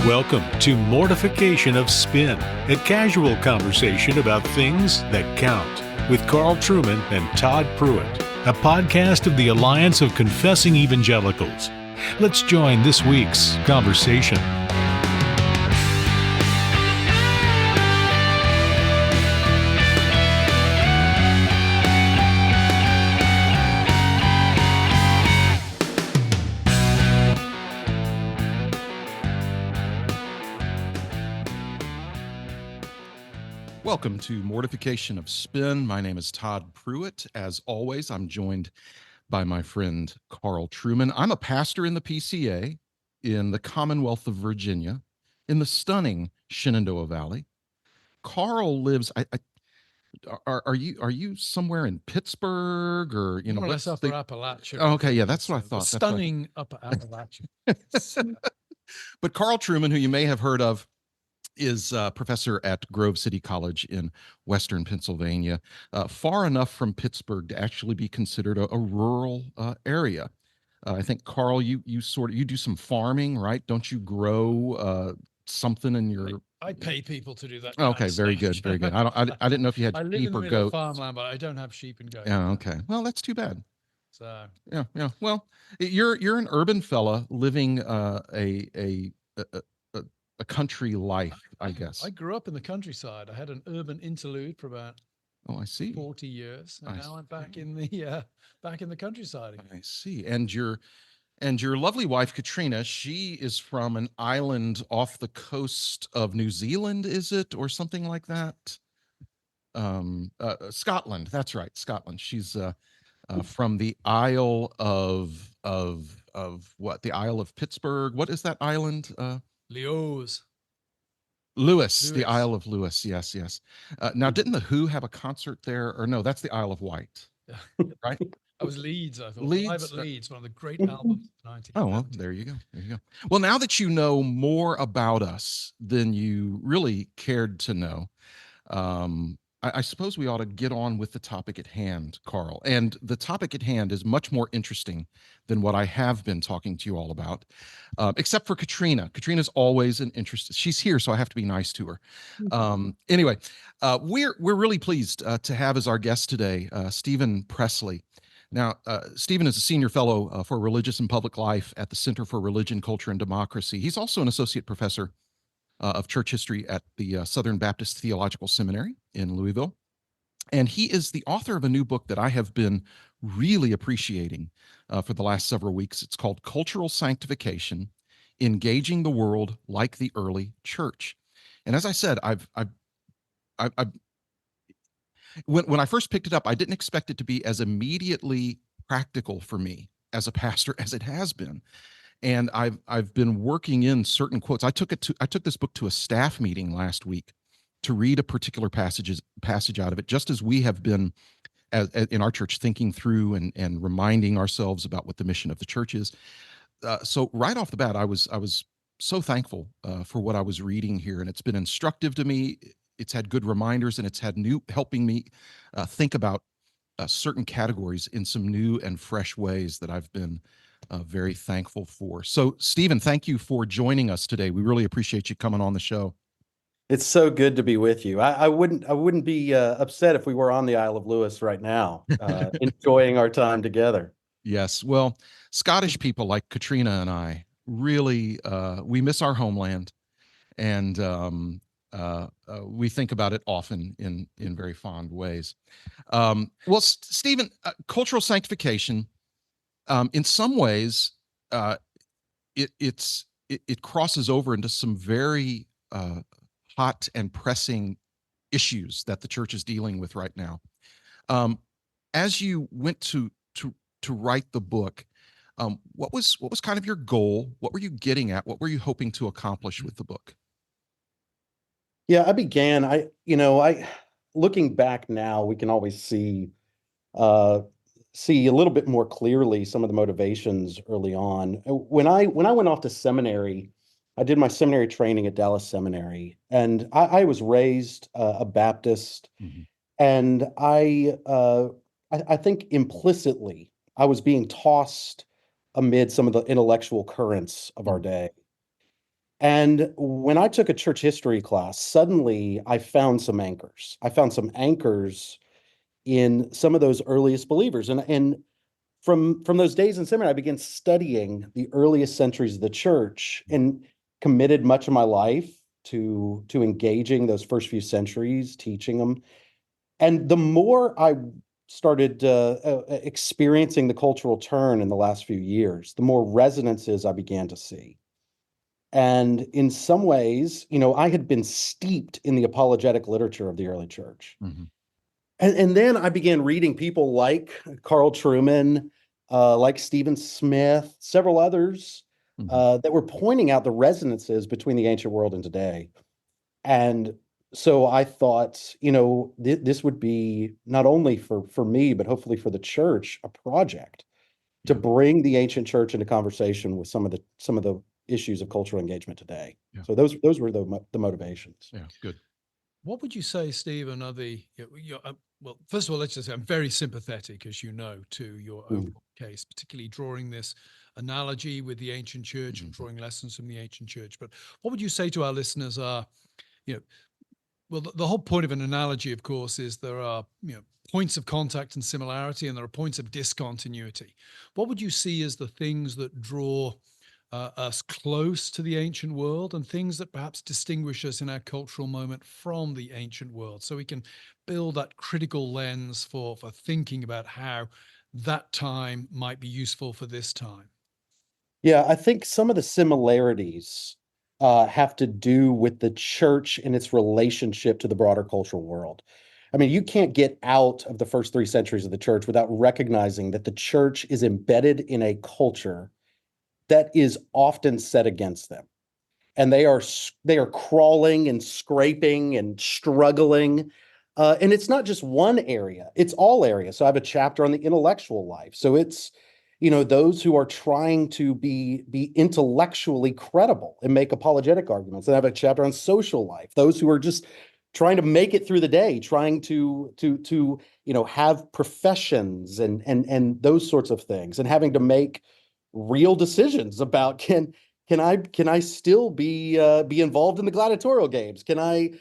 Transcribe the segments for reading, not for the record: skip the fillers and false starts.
Welcome to Mortification of Spin, a casual conversation about things that count, with Carl Trueman and Todd Pruitt, a podcast of the Alliance of Confessing Evangelicals. Let's join this week's conversation. Welcome to Mortification of Spin. My name is Todd Pruitt. As always, I'm joined by my friend Carl Trueman. I'm a pastor in the PCA in the Commonwealth of Virginia in the stunning Shenandoah Valley. Carl lives. Are you somewhere in Pittsburgh or More or less upper Appalachia? Oh, okay, yeah, that's what I thought. Stunning upper Appalachia. But Carl Trueman, who you may have heard of, is a professor at Grove City College in Western Pennsylvania, far enough from Pittsburgh to actually be considered a rural area. I think, Carl, you do some farming, right? Don't you grow something in your? I pay people to do that. Okay, very good, very good. I didn't know if you had sheep or goats. Farmland, but I don't have sheep and goats. Yeah, okay. Well, that's too bad. So yeah. Well, you're an urban fella living a country life, I guess. I grew up in the countryside. I had an urban interlude for about 40 years, and now I'm back in the countryside. I see. And your lovely wife Katrina, she is from an island off the coast of New Zealand, is it, or something like that? Scotland. That's right, Scotland. She's from the Isle of what? The Isle of Pittsburgh. What is that island? Lewis, the Isle of Lewis. Yes. Now, didn't the Who have a concert there? Or no, that's the Isle of Wight, right? That was Leeds, I thought. Leeds, Live at Leeds, one of the great albums of 1990. Oh, well, there you go. Well, now that you know more about us than you really cared to know, I suppose we ought to get on with the topic at hand, Carl. And the topic at hand is much more interesting than what I have been talking to you all about, except for Katrina. Katrina's always an interest. She's here, so I have to be nice to her. Anyway, we're really pleased to have as our guest today Stephen Presley. Now, Stephen is a senior fellow for religious and public life at the Center for Religion, Culture, and Democracy. He's also an associate professor of church history at the Southern Baptist Theological Seminary in Louisville. And he is the author of a new book that I have been really appreciating for the last several weeks. It's called Cultural Sanctification, Engaging the World Like the Early Church. And as I said, when I first picked it up, I didn't expect it to be as immediately practical for me as a pastor as it has been. And I've been working in certain quotes. I took this book to a staff meeting last week to read a particular passage out of it, just as we have been in our church thinking through and reminding ourselves about what the mission of the church is. So right off the bat, I was so thankful for what I was reading here, and it's been instructive to me. It's had good reminders, and it's had helping me think about certain categories in some new and fresh ways that I've been very thankful for. So, Stephen, thank you for joining us today. We really appreciate you coming on the show. It's so good to be with you. I wouldn't be upset if we were on the Isle of Lewis right now, enjoying our time together. Yes. Well, Scottish people like Katrina and I really, we miss our homeland, and we think about it often in very fond ways. Well, Stephen, cultural sanctification, in some ways, it crosses over into some very hot and pressing issues that the church is dealing with right now. As you went to write the book, what was kind of your goal? What were you getting at? What were you hoping to accomplish with the book? Yeah, looking back now, we can always see a little bit more clearly some of the motivations early on. When I went off to seminary, I did my seminary training at Dallas Seminary, and I was raised a Baptist, and I think implicitly I was being tossed amid some of the intellectual currents of our day. And when I took a church history class, suddenly I found some anchors. I found some anchors in some of those earliest believers. And from those days in seminary, I began studying the earliest centuries of the church and committed much of my life to engaging those first few centuries, teaching them. And the more I started experiencing the cultural turn in the last few years, the more resonances I began to see. And in some ways, I had been steeped in the apologetic literature of the early church. Mm-hmm. And then I began reading people like Carl Trueman, like Stephen Smith, several others that were pointing out the resonances between the ancient world and today. And so I thought, this would be not only for me, but hopefully for the church, a project to bring the ancient church into conversation with some of the issues of cultural engagement today. Yeah. So those were the motivations. Yeah, good. What would you say, Stephen, are the, well, first of all, let's just say I'm very sympathetic, as you know, to your overall case, particularly drawing this analogy with the ancient church and drawing lessons from the ancient church. But what would you say to our listeners are, well, the whole point of an analogy, of course, is there are, points of contact and similarity, and there are points of discontinuity. What would you see as the things that draw us close to the ancient world and things that perhaps distinguish us in our cultural moment from the ancient world, so we can build that critical lens for thinking about how that time might be useful for this time? Yeah, I think some of the similarities have to do with the church and its relationship to the broader cultural world. I mean, you can't get out of the first 3 centuries of the church without recognizing that the church is embedded in a culture that is often set against them. And they are crawling and scraping and struggling. And it's not just one area, it's all areas. So I have a chapter on the intellectual life. So it's, those who are trying to be intellectually credible and make apologetic arguments. And I have a chapter on social life, those who are just trying to make it through the day, trying to have professions and those sorts of things, and having to make real decisions about can I still be involved in the gladiatorial games? Can I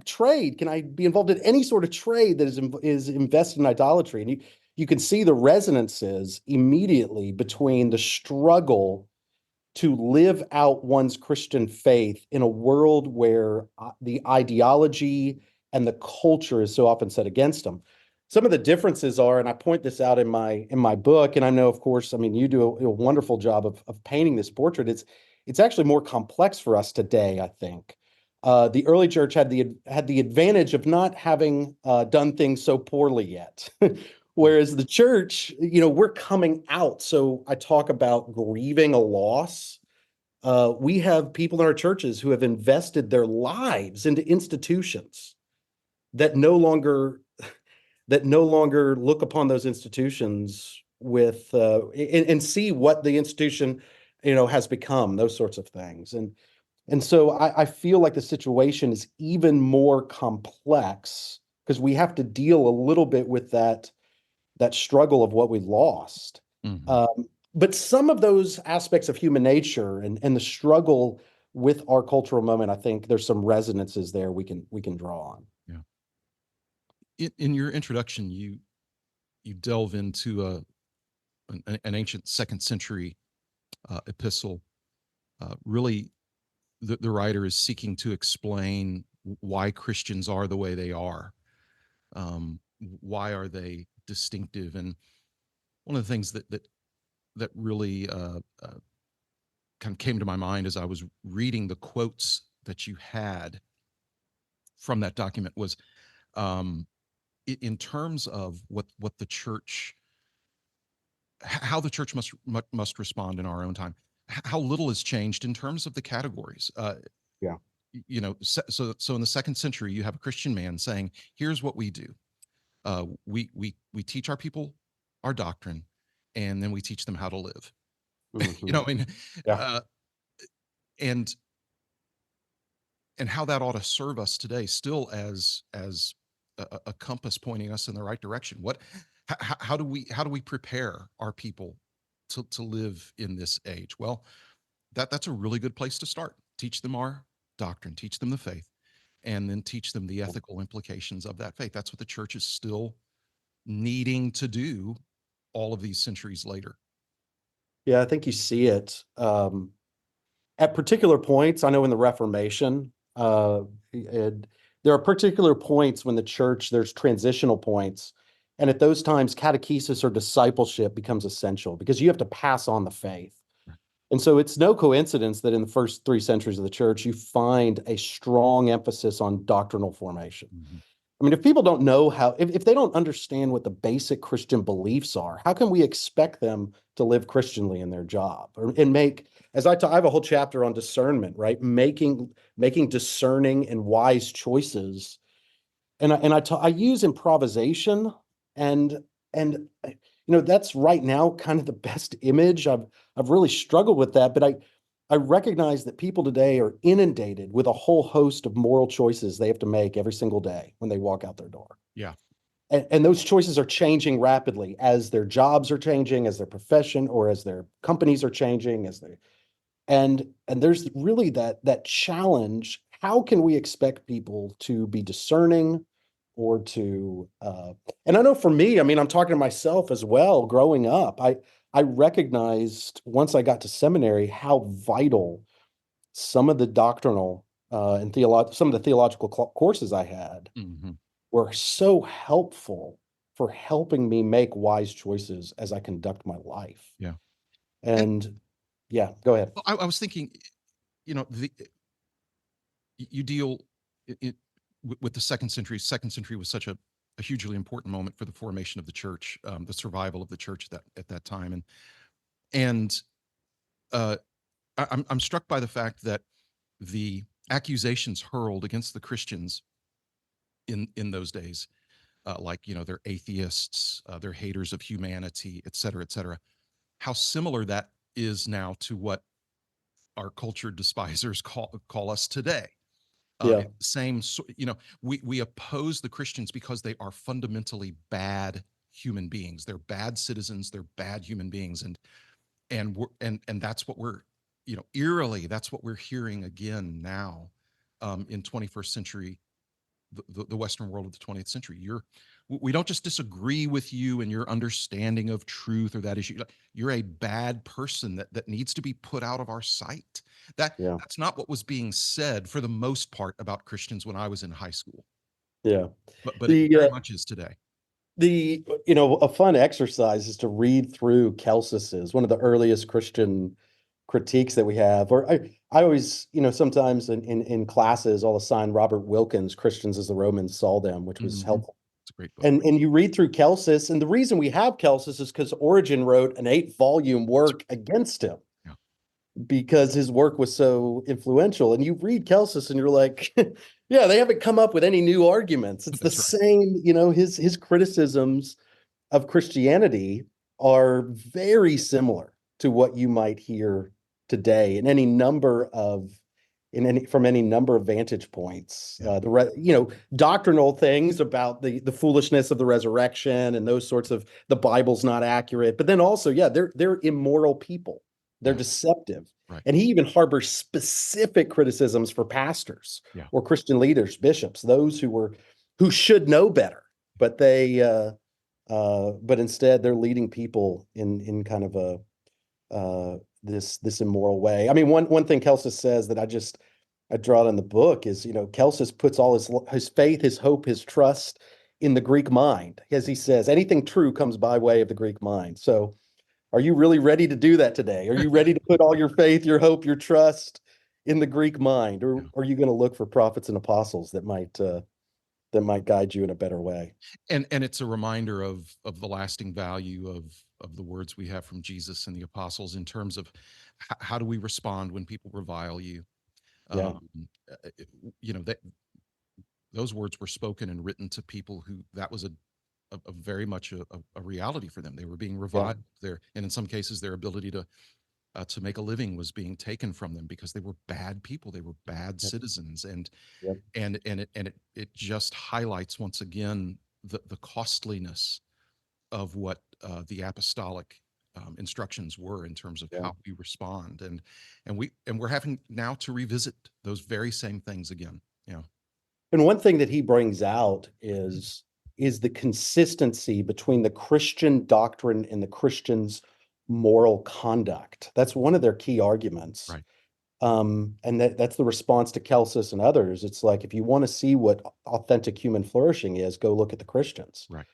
trade? Can I be involved in any sort of trade that is invested in idolatry? And you can see the resonances immediately between the struggle to live out one's Christian faith in a world where the ideology and the culture is so often set against them. Some of the differences are, and I point this out in my book, and I know, of course, I mean, you do a wonderful job of painting this portrait. It's actually more complex for us today, I think. The early church had the advantage of not having done things so poorly yet. Whereas the church, we're coming out. So I talk about grieving a loss. We have people in our churches who have invested their lives into institutions that no longer look upon those institutions with and see what the institution has become, those sorts of things. And so I feel like the situation is even more complex because we have to deal a little bit with that struggle of what we lost. But some of those aspects of human nature and the struggle with our cultural moment, I think there's some resonances there we can draw on. Yeah. In your introduction, you delve into an ancient 2nd century epistle. Really, the writer is seeking to explain why Christians are the way they are. Why are they distinctive? And one of the things that really kind of came to my mind as I was reading the quotes that you had from that document was in terms of what the church, how the church must respond in our own time, how little has changed in terms of the categories. Yeah. So in the 2nd century, you have a Christian man saying, here's what we do. We teach our people our doctrine, and then we teach them how to live. Yeah. And how that ought to serve us today, still as a compass pointing us in the right direction. How do we prepare our people to live in this age? Well, that's a really good place to start. Teach them our doctrine, teach them the faith, and then teach them the ethical implications of that faith. That's what the church is still needing to do all of these centuries later. Yeah, I think you see it at particular points. I know in the Reformation, there are particular points when the church, there's transitional points. And at those times, catechesis or discipleship becomes essential because you have to pass on the faith. And so it's no coincidence that in the first 3 centuries of the church, you find a strong emphasis on doctrinal formation. I mean, if people don't know how, if they don't understand what the basic Christian beliefs are, how can we expect them to live Christianly in their job and make, I have a whole chapter on discernment, right? Making discerning and wise choices. And I use improvisation and that's right now kind of the best image. I've really struggled with that, but I recognize that people today are inundated with a whole host of moral choices they have to make every single day when they walk out their door. Yeah. And those choices are changing rapidly as their jobs are changing, as their profession or as their companies are changing, and there's really that challenge. How can we expect people to be discerning or to and I know for me, I mean, I'm talking to myself as well. Growing up, I recognized once I got to seminary how vital some of the doctrinal and some of the theological courses I had were so helpful for helping me make wise choices as I conduct my life. Yeah. And yeah, go ahead. I was thinking, you deal with the second century. Second century was such a hugely important moment for the formation of the church, the survival of the church at that time, and I'm struck by the fact that the accusations hurled against the Christians in those days, like they're atheists, they're haters of humanity, et cetera, how similar that is now to what our culture despisers call us today. Yeah. We oppose the Christians because they are fundamentally bad human beings. They're bad citizens. They're bad human beings, and that's what we're, eerily, that's what we're hearing again now, in 21st century, the Western world of the 20th century. We don't just disagree with you and your understanding of truth or that issue. You're a bad person that needs to be put out of our sight. That's not what was being said for the most part about Christians when I was in high school. Yeah. But it very much is today. A fun exercise is to read through Celsus's, one of the earliest Christian critiques that we have. Or I always, sometimes in classes, I'll assign Robert Wilkins' Christians as the Romans Saw Them, which was helpful. It's a great book. And you read through Celsus, and the reason we have Celsus is because Origen wrote an 8-volume work against him because his work was so influential. And you read Celsus and you're like, yeah, they haven't come up with any new arguments. It's the same, his criticisms of Christianity are very similar to what you might hear today in any number of vantage points. Doctrinal things about the foolishness of the resurrection and those sorts of, the Bible's not accurate, but then also, they're immoral people. They're deceptive. Right. And he even harbors specific criticisms for pastors or Christian leaders, bishops, those who should know better, but but instead they're leading people in kind of this immoral way. I mean, one thing Celsus says that I draw it in the book is, Celsus puts all his faith, his hope, his trust in the Greek mind. As he says, anything true comes by way of the Greek mind. So are you really ready to do that today? Are you ready to put all your faith, your hope, your trust in the Greek mind? Or are you going to look for prophets and apostles that might guide you in a better way? And it's a reminder of the lasting value of the words we have from Jesus and the apostles in terms of how do we respond when people revile you? Those words were spoken and written to people who that was a very much a reality for them. They were being reviled there, and in some cases, their ability to make a living was being taken from them because they were bad people. They were bad citizens, and it just highlights once again the costliness of what the apostolic instructions were in terms of Yeah. how we respond, and we're having now to revisit those very same things again. Yeah. And one thing that he brings out is the consistency between the Christian doctrine and the Christian's moral conduct. That's one of their key arguments. Right. And that's the response to Celsus and others. It's like, if you want to see what authentic human flourishing is, go look at the Christians. Right.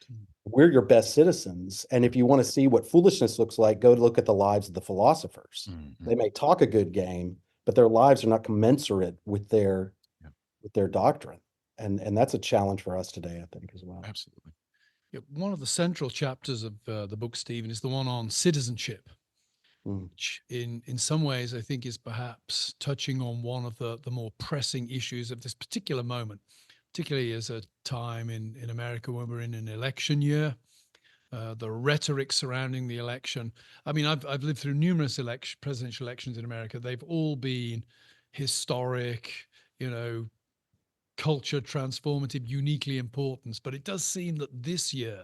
We're your best citizens. And if you want to see what foolishness looks like, go look at the lives of the philosophers. Mhm. They may talk a good game, but their lives are not commensurate with their Yeah. with their doctrine. And that's a challenge for us today, I think, as well. Absolutely. Yeah, one of the central chapters of the book, Stephen, is the one on citizenship, Mm. which in some ways I think is perhaps touching on one of the more pressing issues of this particular moment, particularly as a time in America when we're in an election year. The rhetoric surrounding the election. I mean, I've lived through numerous presidential elections in America. They've all been historic, culture transformative, uniquely important. But it does seem that this year,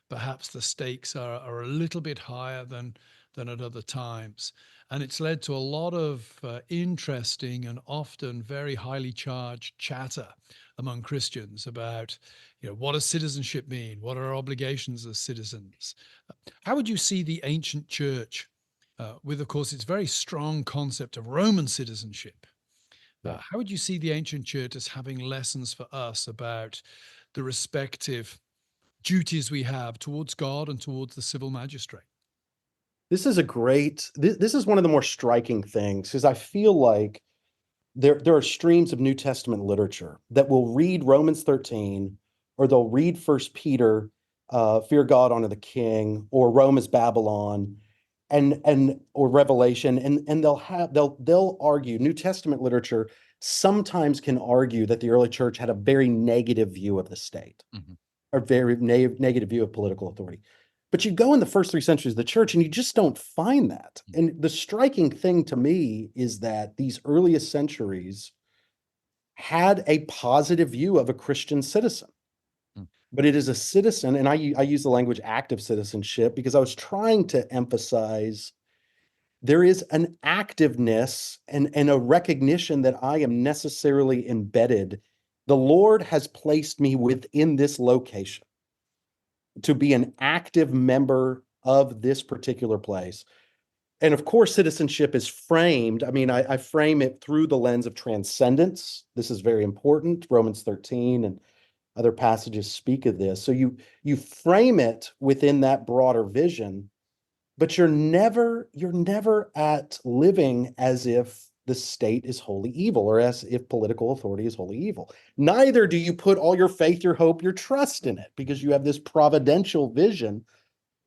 perhaps the stakes are a little bit higher than at other times. And it's led to a lot of interesting and often very highly charged chatter among Christians about, what does citizenship mean? What are our obligations as citizens? How would you see the ancient church with, of course, its very strong concept of Roman citizenship? How would you see the ancient church as having lessons for us about the respective duties we have towards God and towards the civil magistrate? This is this is one of the more striking things, because I feel like there are streams of New Testament literature that will read Romans 13, or they'll read First Peter, fear God, honor the king, or Rome is Babylon, or Revelation, and they'll argue. New Testament literature sometimes can argue that the early church had a very negative view of the state, or very negative view of political authority. But you go in the first 3 centuries of the church and you just don't find that. And the striking thing to me is that these earliest centuries had a positive view of a Christian citizen. But it is a citizen, and I use the language active citizenship because I was trying to emphasize there is an activeness and a recognition that I am necessarily embedded. The Lord has placed me within this location to be an active member of this particular place. And of course, citizenship is framed. I mean, I frame it through the lens of transcendence. This is very important. Romans 13 and other passages speak of this. So you frame it within that broader vision, but you're never at living as if the state is wholly evil, or as if political authority is wholly evil. Neither do you put all your faith, your hope, your trust in it, because you have this providential vision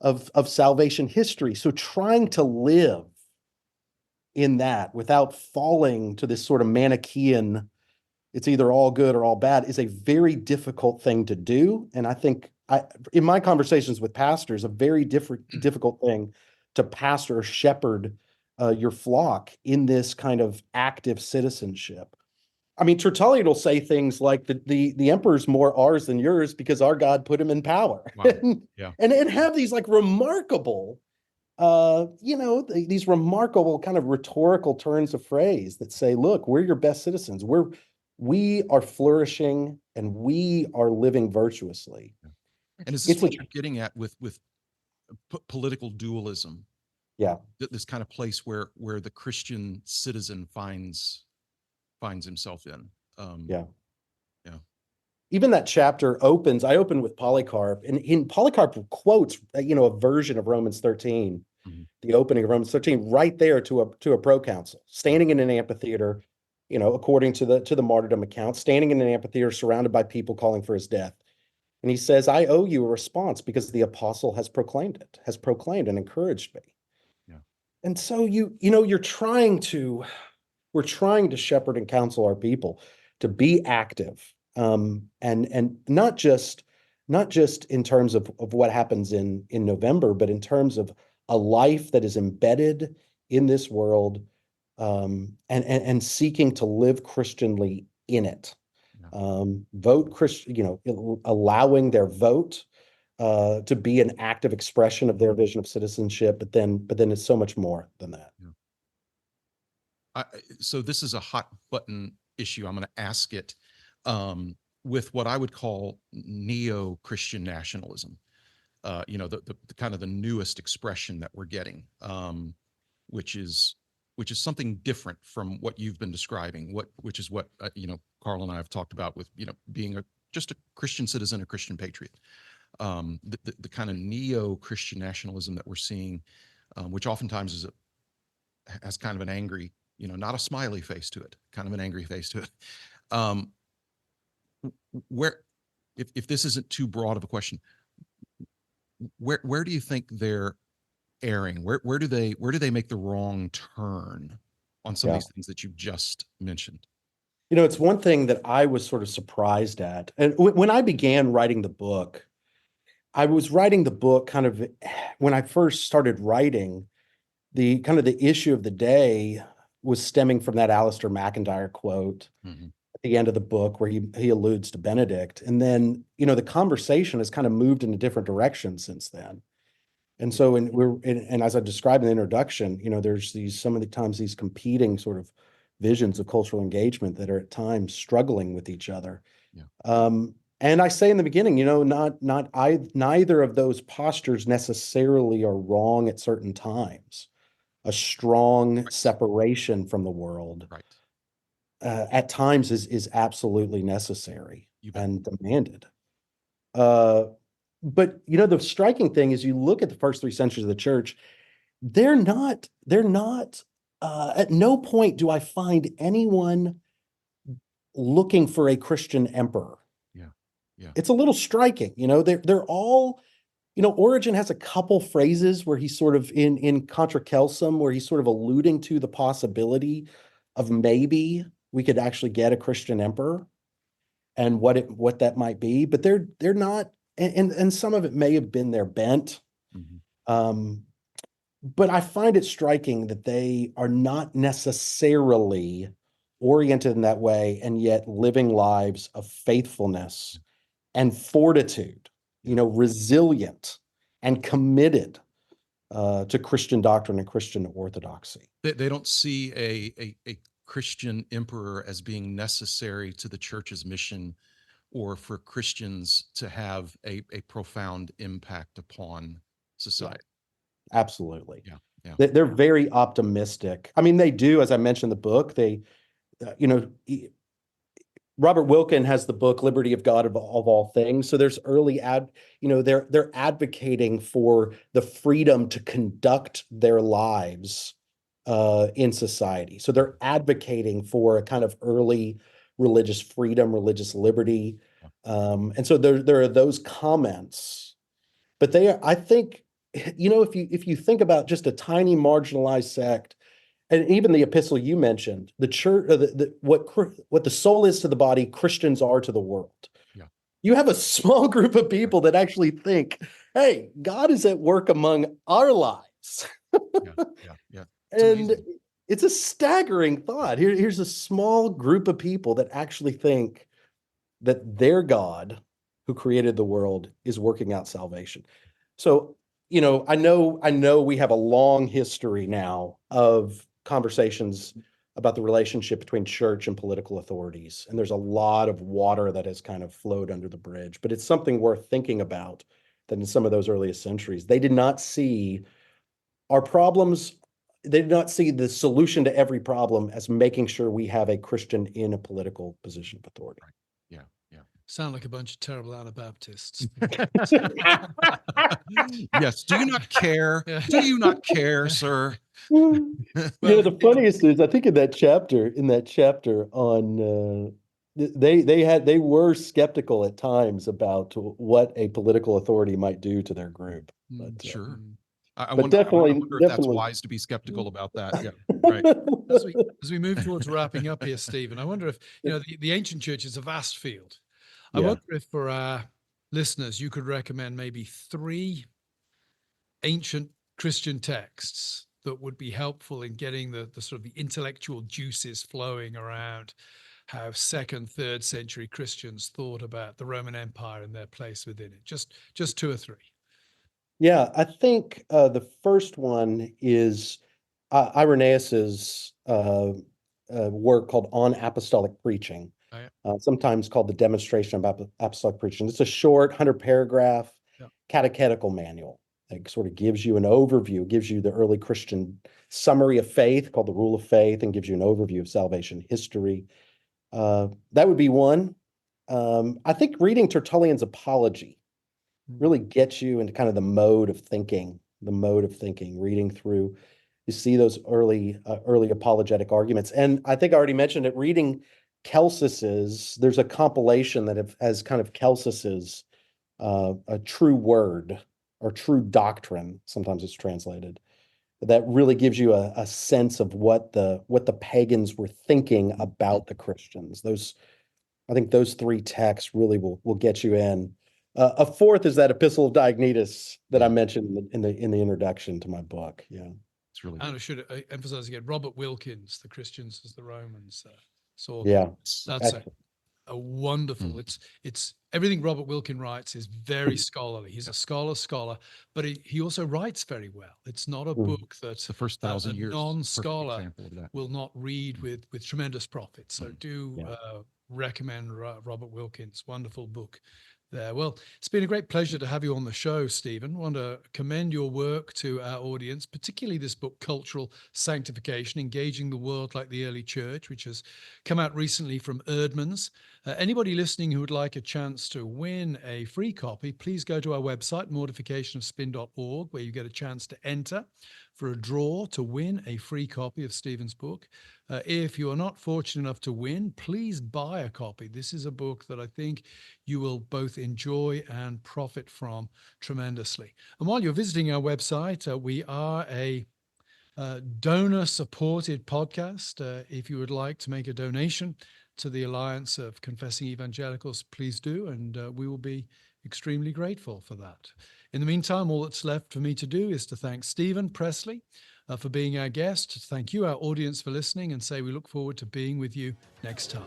of salvation history. So trying to live in that without falling to this sort of Manichaean, it's either all good or all bad, is a very difficult thing to do. And I think in my conversations with pastors, a very difficult thing to pastor or shepherd your flock in this kind of active citizenship. I mean, Tertullian will say things like the emperor's more ours than yours because our God put him in power. Wow. Yeah. and have these like remarkable, these remarkable kind of rhetorical turns of phrase that say, look, we're your best citizens. We are flourishing and we are living virtuously. And is this what you're getting at with political dualism? Yeah. This kind of place where the Christian citizen finds himself in. Yeah. Even that chapter I open with Polycarp, and Polycarp quotes, a version of Romans 13, the opening of Romans 13, right there to a proconsul, standing in an amphitheater, according to the martyrdom account, standing in an amphitheater surrounded by people calling for his death. And he says, I owe you a response because the apostle has proclaimed and encouraged me. Yeah. And so we're trying to shepherd and counsel our people to be active, and not just in terms of what happens in November, but in terms of a life that is embedded in this world, and seeking to live Christianly in it. Vote Christian, allowing their vote, to be an active expression of their vision of citizenship, but then it's so much more than that. So this is a hot button issue. I'm going to ask it with what I would call neo-Christian nationalism. The kind of the newest expression that we're getting, which is something different from what you've been describing. Which is what Carl and I have talked about with being just a Christian citizen, a Christian patriot. The kind of neo-Christian nationalism that we're seeing, which oftentimes has kind of an angry, not a smiley face to it, kind of an angry face to it. Where, if this isn't too broad of a question, where do you think they're erring? Where do they make the wrong turn on some of these things that you just mentioned? It's one thing that I was sort of surprised at. And when I began writing the book, I was writing the book kind of when I first started writing, the issue of the day was stemming from that Alistair McIntyre quote at the end of the book where he alludes to Benedict. And then, the conversation has kind of moved in a different direction since then. And so, and as I described in the introduction, there's some of the times these competing sort of visions of cultural engagement that are at times struggling with each other. And I say in the beginning, neither of those postures necessarily are wrong at certain times. A strong separation from the world at times is absolutely necessary and demanded. But the striking thing is you look at the first 3 centuries of the church, they're not at no point do I find anyone looking for a Christian emperor. Yeah. It's a little striking, they're all, Origen has a couple phrases where he's sort of in Contra Celsum, where he's sort of alluding to the possibility of maybe we could actually get a Christian emperor and what that might be, but they're not, and some of it may have been their bent. But I find it striking that they are not necessarily oriented in that way, and yet living lives of faithfulness and fortitude, resilient and committed to Christian doctrine and Christian orthodoxy. They don't see a Christian emperor as being necessary to the church's mission or for Christians to have a profound impact upon society. Yeah, absolutely. Yeah. They're very optimistic. I mean, they do, as I mentioned in the book, they, Robert Wilkin has the book Liberty of God of All Things. So there's they're advocating for the freedom to conduct their lives in society. So they're advocating for a kind of early religious freedom, religious liberty. And so there are those comments, but I think, if you think about just a tiny marginalized sect, and even the epistle you mentioned, the church, what the soul is to the body, Christians are to the world. Yeah. You have a small group of people that actually think, hey, God is at work among our lives. Yeah. And it's a staggering thought. Here's a small group of people that actually think that their God, who created the world, is working out salvation. So, I know we have a long history now of conversations about the relationship between church and political authorities. And there's a lot of water that has kind of flowed under the bridge, but it's something worth thinking about that in some of those earliest centuries, they did not see our problems. They did not see the solution to every problem as making sure we have a Christian in a political position of authority. Right. Yeah. Sound like a bunch of terrible Anabaptists. Yes. Do you not care? Do you not care, sir? The funniest is, I think in that chapter on they were skeptical at times about what a political authority might do to their group. But, sure. I wonder definitely if that's wise to be skeptical about that. Yeah, right. As we move towards wrapping up here, Stephen, I wonder if the ancient church is a vast field. I wonder if for our listeners you could recommend maybe 3 ancient Christian texts that would be helpful in getting the sort of the intellectual juices flowing around how 2nd, 3rd century Christians thought about the Roman Empire and their place within it? Just 2 or 3. Yeah, I think the first one is Irenaeus's work called On Apostolic Preaching, Oh, yeah. Sometimes called the Demonstration of Apostolic Preaching. It's a short 100-paragraph catechetical manual that sort of gives you an overview, gives you the early Christian summary of faith called the Rule of Faith, and gives you an overview of salvation history. That would be one. I think reading Tertullian's Apology really gets you into kind of the mode of thinking, reading through. You see those early apologetic arguments. And I think I already mentioned it, reading Celsus's, there's a compilation that has kind of Celsus's a true word or true doctrine, sometimes it's translated, that really gives you a sense of what the pagans were thinking about the Christians. I think those 3 texts really will get you in. A fourth is that Epistle of Diognetus that I mentioned in the introduction to my book. Yeah, it's really. And I should emphasize again, Robert Wilkins, The Christians as the Romans saw. Yeah, that's a wonderful. It's everything Robert Wilkins writes is very scholarly. He's a scholar, but he also writes very well. It's not a book that the first 1,000 years non-scholar will not read with tremendous profit. So recommend Robert Wilkins' wonderful book there. Well, it's been a great pleasure to have you on the show, Stephen. I want to commend your work to our audience, particularly this book, Cultural Sanctification, Engaging the World Like the Early Church, which has come out recently from Erdman's. Anybody listening who would like a chance to win a free copy, please go to our website, mortificationofspin.org, where you get a chance to enter for a draw to win a free copy of Stephen's book. If you are not fortunate enough to win, please buy a copy. This is a book that I think you will both enjoy and profit from tremendously. And while you're visiting our website, we are a donor-supported podcast. If you would like to make a donation to the Alliance of Confessing Evangelicals, please do, and we will be extremely grateful for that. In the meantime, all that's left for me to do is to thank Stephen Presley for being our guest, to thank you, our audience, for listening, and say we look forward to being with you next time.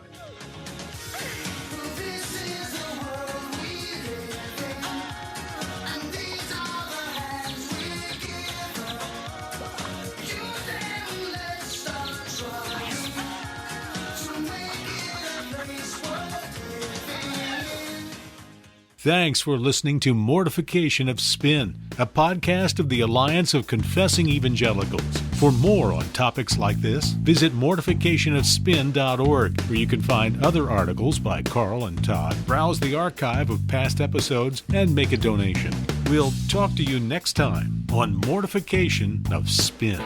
Thanks for listening to Mortification of Spin, a podcast of the Alliance of Confessing Evangelicals. For more on topics like this, visit mortificationofspin.org, where you can find other articles by Carl and Todd, browse the archive of past episodes, and make a donation. We'll talk to you next time on Mortification of Spin.